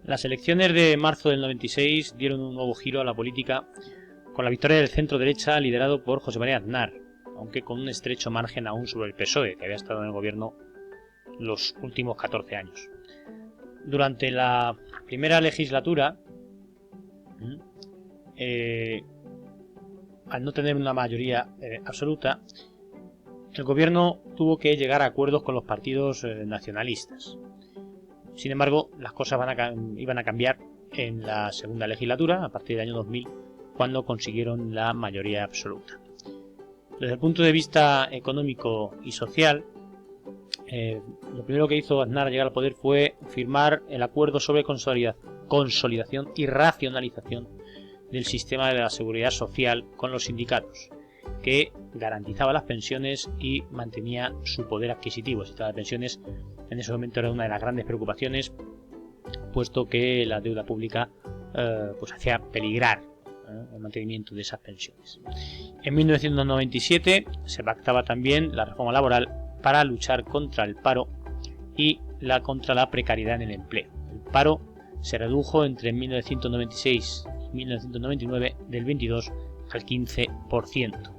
Las elecciones de marzo del 96 dieron un nuevo giro a la política con la victoria del centro-derecha liderado por José María Aznar, aunque con un estrecho margen aún sobre el PSOE, que había estado en el gobierno los últimos 14 años. Durante la primera legislatura, al no tener una mayoría absoluta, el gobierno tuvo que llegar a acuerdos con los partidos nacionalistas. Sin embargo, las cosas iban a cambiar en la segunda legislatura, a partir del año 2000, cuando consiguieron la mayoría absoluta. Desde el punto de vista económico y social, lo primero que hizo Aznar al llegar al poder fue firmar el acuerdo sobre consolidación y racionalización del sistema de la seguridad social con los sindicatos, que garantizaba las pensiones y mantenía su poder adquisitivo. El sistema de pensiones en ese momento era una de las grandes preocupaciones, puesto que la deuda pública hacía peligrar el mantenimiento de esas pensiones. En 1997 se pactaba también la reforma laboral para luchar contra el paro y contra la precariedad en el empleo. El paro se redujo entre 1996 y 1999 del 22 al 15%.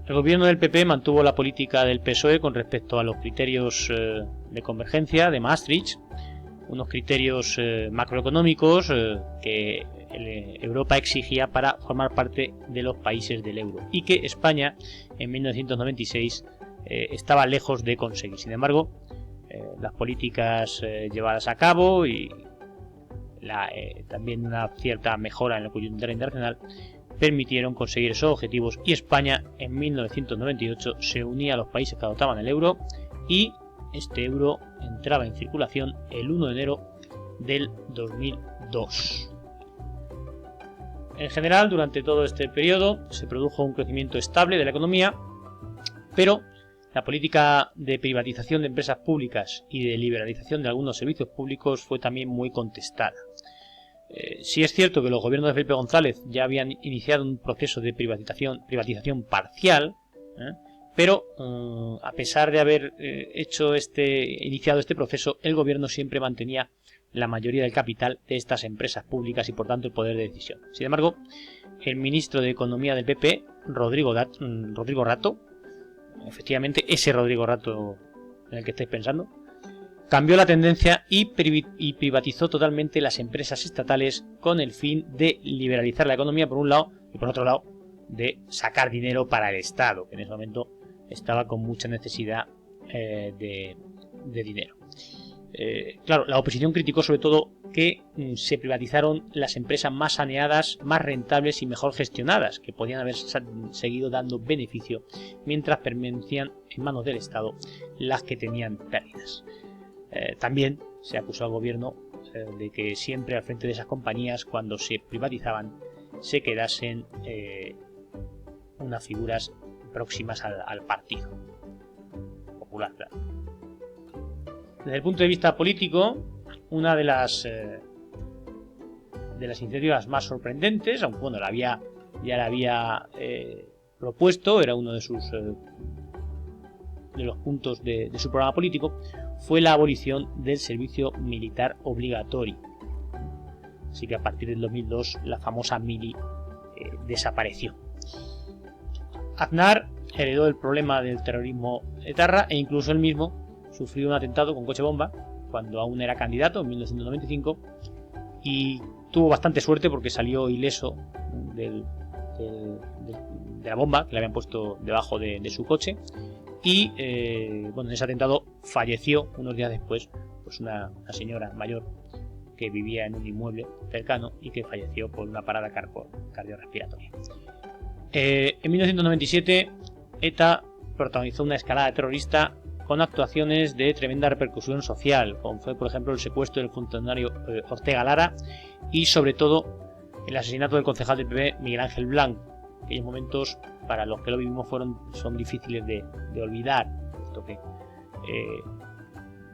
El gobierno del PP mantuvo la política del PSOE con respecto a los criterios de convergencia de Maastricht, unos criterios macroeconómicos que Europa exigía para formar parte de los países del euro y que España en 1996 estaba lejos de conseguir. Sin embargo, las políticas llevadas a cabo y también una cierta mejora en la coyuntura internacional permitieron conseguir esos objetivos, y España en 1998 se unía a los países que adoptaban el euro, y este euro entraba en circulación el 1 de enero del 2002. En general, durante todo este periodo se produjo un crecimiento estable de la economía, pero la política de privatización de empresas públicas y de liberalización de algunos servicios públicos fue también muy contestada. Sí es cierto que los gobiernos de Felipe González ya habían iniciado un proceso de privatización parcial, pero a pesar de haber iniciado este proceso, el gobierno siempre mantenía la mayoría del capital de estas empresas públicas y por tanto el poder de decisión. Sin embargo, el ministro de Economía del PP, Rodrigo Rato, efectivamente ese Rodrigo Rato en el que estáis pensando, cambió la tendencia y privatizó totalmente las empresas estatales con el fin de liberalizar la economía por un lado y por otro lado de sacar dinero para el Estado, que en ese momento estaba con mucha necesidad de dinero. Claro, la oposición criticó sobre todo que se privatizaron las empresas más saneadas, más rentables y mejor gestionadas, que podían haber seguido dando beneficio, mientras permanecían en manos del Estado las que tenían pérdidas. También se acusó al gobierno de que siempre al frente de esas compañías, cuando se privatizaban, se quedasen unas figuras próximas al Partido Popular, claro. Desde el punto de vista político, una de las iniciativas más sorprendentes, aunque bueno, ya la había propuesto, era uno de los puntos de su programa político, fue la abolición del servicio militar obligatorio. Así que a partir del 2002 la famosa mili desapareció. Aznar heredó el problema del terrorismo etarra e incluso él mismo sufrió un atentado con coche bomba cuando aún era candidato en 1995, y tuvo bastante suerte porque salió ileso de la bomba que le habían puesto debajo de su coche. Y en ese atentado falleció unos días después pues una señora mayor que vivía en un inmueble cercano y que falleció por una parada cardiorrespiratoria. En 1997 ETA protagonizó una escalada terrorista con actuaciones de tremenda repercusión social, como fue por ejemplo el secuestro del funcionario Ortega Lara y sobre todo el asesinato del concejal del PP Miguel Ángel Blanco. Aquellos momentos para los que lo vivimos son difíciles de olvidar, puesto que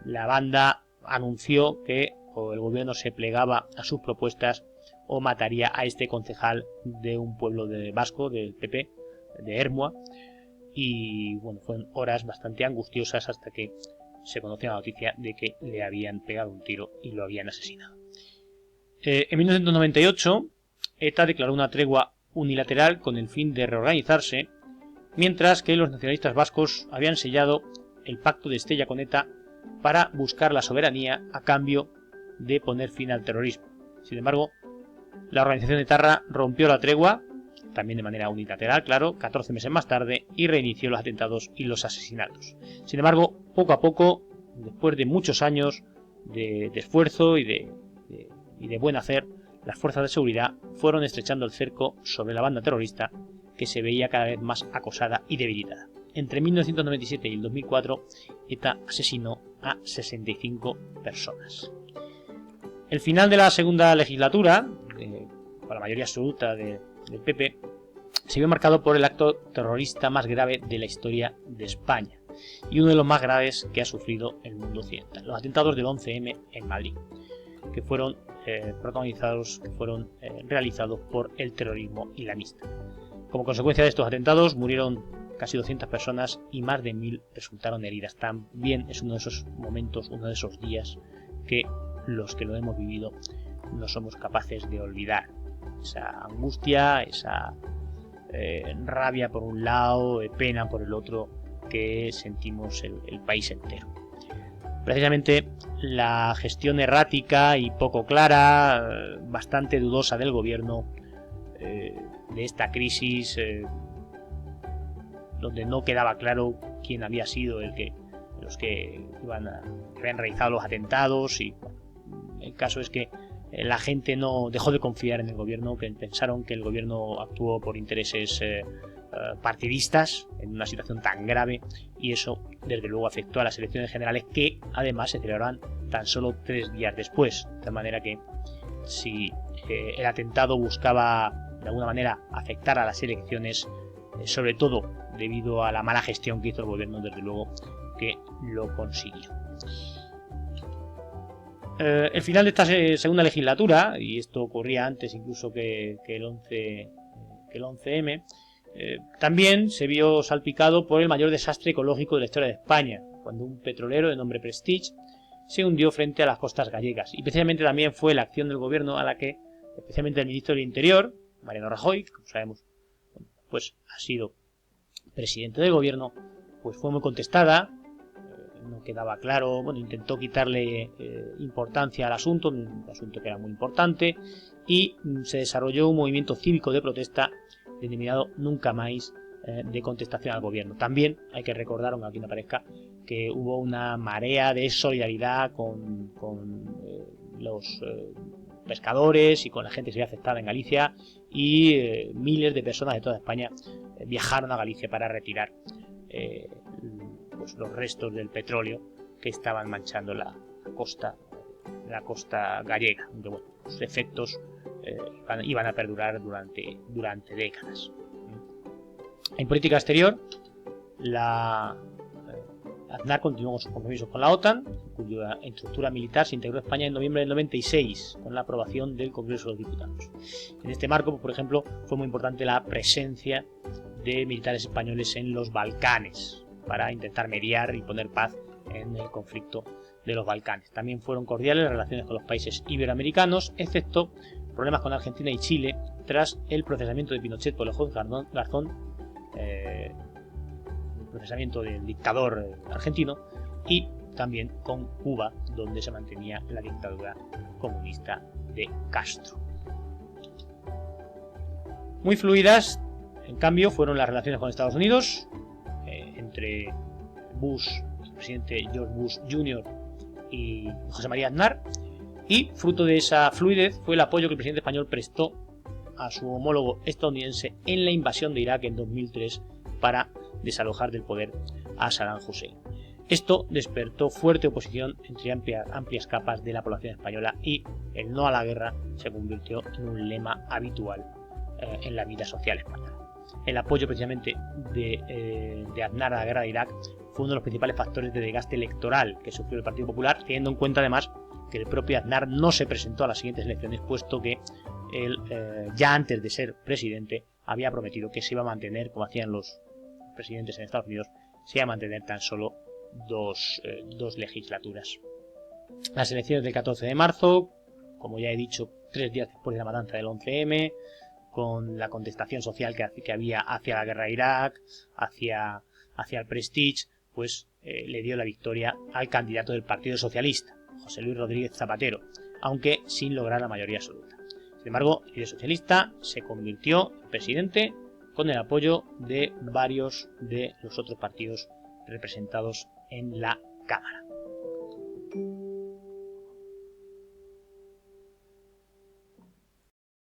la banda anunció que o el gobierno se plegaba a sus propuestas o mataría a este concejal de un pueblo vasco del PP, de Ermua, y bueno, fueron horas bastante angustiosas hasta que se conocía la noticia de que le habían pegado un tiro y lo habían asesinado. En 1998, ETA declaró una tregua unilateral con el fin de reorganizarse, mientras que los nacionalistas vascos habían sellado el pacto de Estella con ETA para buscar la soberanía a cambio de poner fin al terrorismo. Sin embargo, la organización etarra rompió la tregua, también de manera unilateral, claro, 14 meses más tarde, y reinició los atentados y los asesinatos. Sin embargo, poco a poco, después de muchos años de esfuerzo y de buen hacer, las fuerzas de seguridad fueron estrechando el cerco sobre la banda terrorista, que se veía cada vez más acosada y debilitada. Entre 1997 y el 2004, ETA asesinó a 65 personas. El final de la segunda legislatura, con la mayoría absoluta del PP, se vio marcado por el acto terrorista más grave de la historia de España y uno de los más graves que ha sufrido el mundo occidental, los atentados del 11M en Madrid, que fueron realizados por el terrorismo islamista. Como consecuencia de estos atentados murieron casi 200 personas y más de 1000 resultaron heridas. También es uno de esos momentos, uno de esos días que los que lo hemos vivido no somos capaces de olvidar. Esa angustia, esa rabia por un lado, pena por el otro, que sentimos el país entero. Precisamente la gestión errática y poco clara, bastante dudosa del gobierno de esta crisis, donde no quedaba claro quién había sido los que habían realizado los atentados, y bueno, el caso es que la gente no dejó de confiar en el gobierno, que pensaron que el gobierno actuó por intereses partidistas en una situación tan grave, y eso desde luego afectó a las elecciones generales, que además se celebraban tan solo 3 días después, de manera que si el atentado buscaba de alguna manera afectar a las elecciones, sobre todo debido a la mala gestión que hizo el gobierno, desde luego que lo consiguió. El final de esta segunda legislatura, y esto ocurría antes incluso que el 11M, también se vio salpicado por el mayor desastre ecológico de la historia de España, cuando un petrolero de nombre Prestige se hundió frente a las costas gallegas. Y precisamente también fue la acción del gobierno a la que, especialmente el ministro del Interior, Mariano Rajoy, que como sabemos pues ha sido presidente del gobierno, pues fue muy contestada. No quedaba claro, bueno, intentó quitarle importancia al asunto, un asunto que era muy importante, y se desarrolló un movimiento cívico de protesta denominado Nunca Más, de contestación al gobierno. También hay que recordar, aunque aquí no aparezca, que hubo una marea de solidaridad con los pescadores y con la gente que se había afectada en Galicia, y miles de personas de toda España viajaron a Galicia para retirar pues los restos del petróleo que estaban manchando la costa gallega, aunque bueno, sus efectos iban a perdurar durante décadas. En política exterior, Aznar continuó con sus compromisos con la OTAN, cuya estructura militar se integró España en noviembre del 96 con la aprobación del Congreso de los Diputados. En este marco, por ejemplo, fue muy importante la presencia de militares españoles en los Balcanes para intentar mediar y poner paz en el conflicto de los Balcanes. También fueron cordiales las relaciones con los países iberoamericanos, excepto problemas con Argentina y Chile tras el procesamiento de Pinochet por el juez Garzón, el procesamiento del dictador argentino, y también con Cuba, donde se mantenía la dictadura comunista de Castro. Muy fluidas, en cambio, fueron las relaciones con Estados Unidos, entre Bush, el presidente George Bush Jr. y José María Aznar, y fruto de esa fluidez fue el apoyo que el presidente español prestó a su homólogo estadounidense en la invasión de Irak en 2003 para desalojar del poder a Saddam Hussein. Esto despertó fuerte oposición entre amplias capas de la población española, y el no a la guerra se convirtió en un lema habitual en la vida social española. El apoyo precisamente de Aznar a la guerra de Irak fue uno de los principales factores de desgaste electoral que sufrió el Partido Popular, teniendo en cuenta además que el propio Aznar no se presentó a las siguientes elecciones, puesto que él, ya antes de ser presidente, había prometido que se iba a mantener, como hacían los presidentes en Estados Unidos, se iba a mantener tan solo dos legislaturas. Las elecciones del 14 de marzo, como ya he dicho, 3 días después de la matanza del 11M, con la contestación social que había hacia la guerra de Irak, hacia el Prestige, pues le dio la victoria al candidato del Partido Socialista, José Luis Rodríguez Zapatero, aunque sin lograr la mayoría absoluta. Sin embargo, el líder socialista se convirtió en presidente con el apoyo de varios de los otros partidos representados en la Cámara.